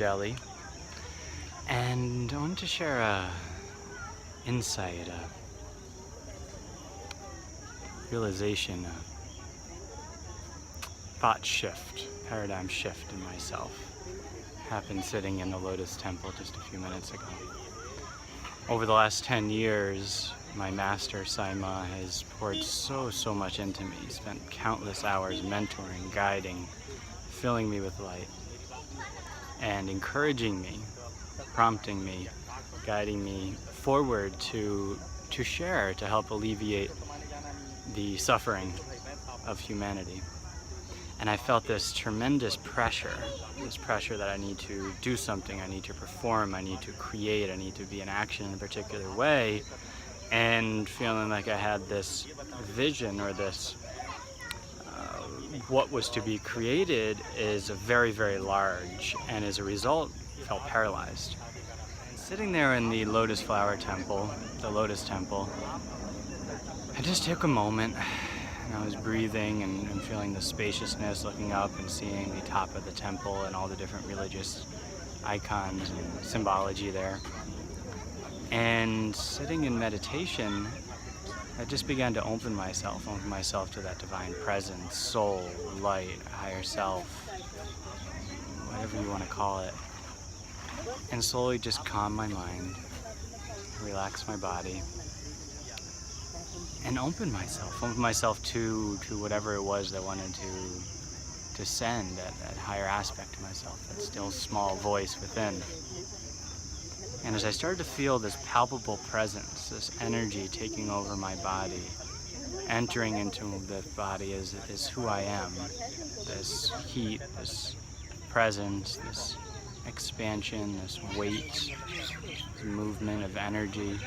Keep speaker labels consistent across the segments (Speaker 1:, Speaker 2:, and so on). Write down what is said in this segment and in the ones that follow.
Speaker 1: Delhi, and I wanted to share a insight, a realization, a thought shift, paradigm shift in myself. Happened sitting in the Lotus Temple just a few minutes ago. Over the last 10 years, my master Saima has poured so much into me. He spent countless hours mentoring, guiding, filling me with light, and encouraging me, prompting me, guiding me forward to share, to help alleviate the suffering of humanity. And I felt this tremendous pressure that I need to do something, I need to perform, I need to create, I need to be in action in a particular way, and feeling like I had this vision, or this what was to be created is very large, and as a result felt paralyzed. Sitting there in the Lotus Flower Temple, the Lotus Temple, I just took a moment. I was breathing and feeling the spaciousness, looking up and seeing the top of the temple and all the different religious icons and symbology there. And sitting in meditation, I just began to open myself to that divine presence, soul, light, higher self, whatever you want to call it. And slowly just calm my mind, relax my body, and open myself to whatever it was that wanted to send that higher aspect to myself, that still small voice within. And as I started to feel this palpable presence, this energy taking over my body, entering into the body is who I am, this heat, this presence, this expansion, this weight, this movement of energy,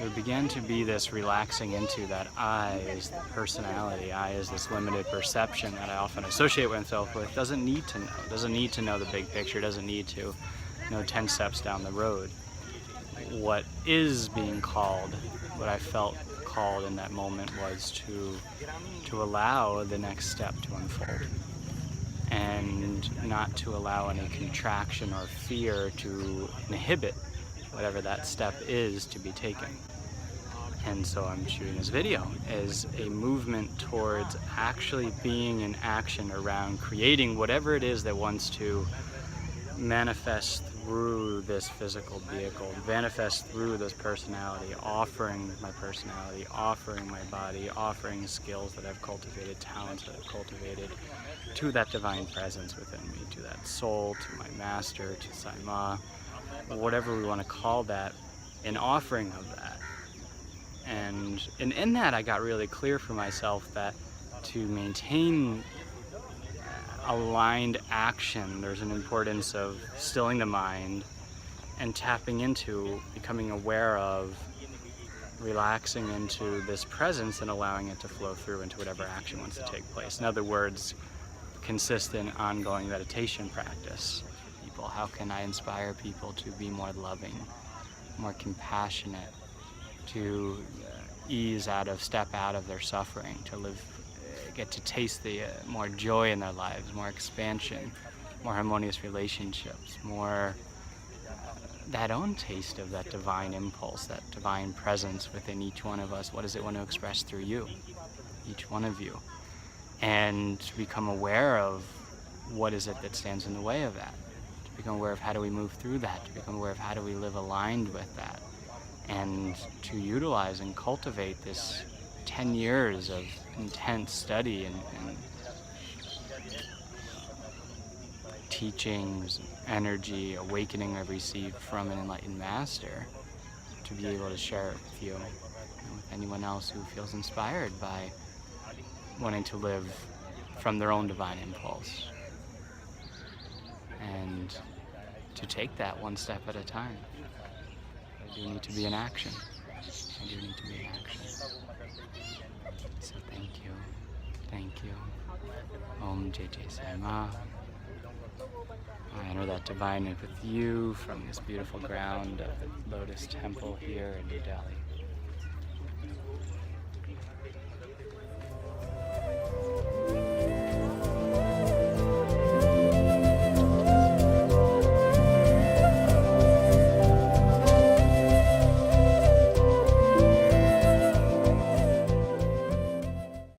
Speaker 1: there began to be this relaxing into that I is the personality, I is this limited perception that I often associate myself with, doesn't need to know the big picture, doesn't need to know 10 steps down the road. What is being called, what I felt called in that moment, was to allow the next step to unfold, and not to allow any contraction or fear to inhibit whatever that step is to be taken. And so I'm shooting this video as a movement towards actually being in action around creating whatever it is that wants to manifest through this physical vehicle, manifest through this personality, offering my personality, offering my body, offering skills that I've cultivated, talents that I've cultivated, to that divine presence within me, to that soul, to my master, to Saima, whatever we want to call that, an offering of that. And in that I got really clear for myself that to maintain aligned action, there's an importance of stilling the mind and tapping into, becoming aware of, relaxing into this presence and allowing it to flow through into whatever action wants to take place. In other words, consistent, ongoing meditation practice. People, how can I inspire people to be more loving, more compassionate, to step out of their suffering, to live, get to taste the more joy in their lives, more expansion, more harmonious relationships, more that own taste of that divine impulse, that divine presence within each one of us. What does it want to express through you, each one of you? And to become aware of what is it that stands in the way of that, to become aware of how do we move through that, to become aware of how do we live aligned with that, and to utilize and cultivate this 10 years of intense study and teachings, energy, awakening I've received from an enlightened master, to be able to share it with you and with anyone else who feels inspired by wanting to live from their own divine impulse, and to take that one step at a time. I do need to be in action. I do need to be in action. So thank you. Thank you. Om Jai Jai Saima. I enter that divine with you from this beautiful ground of the Lotus Temple here in New Delhi.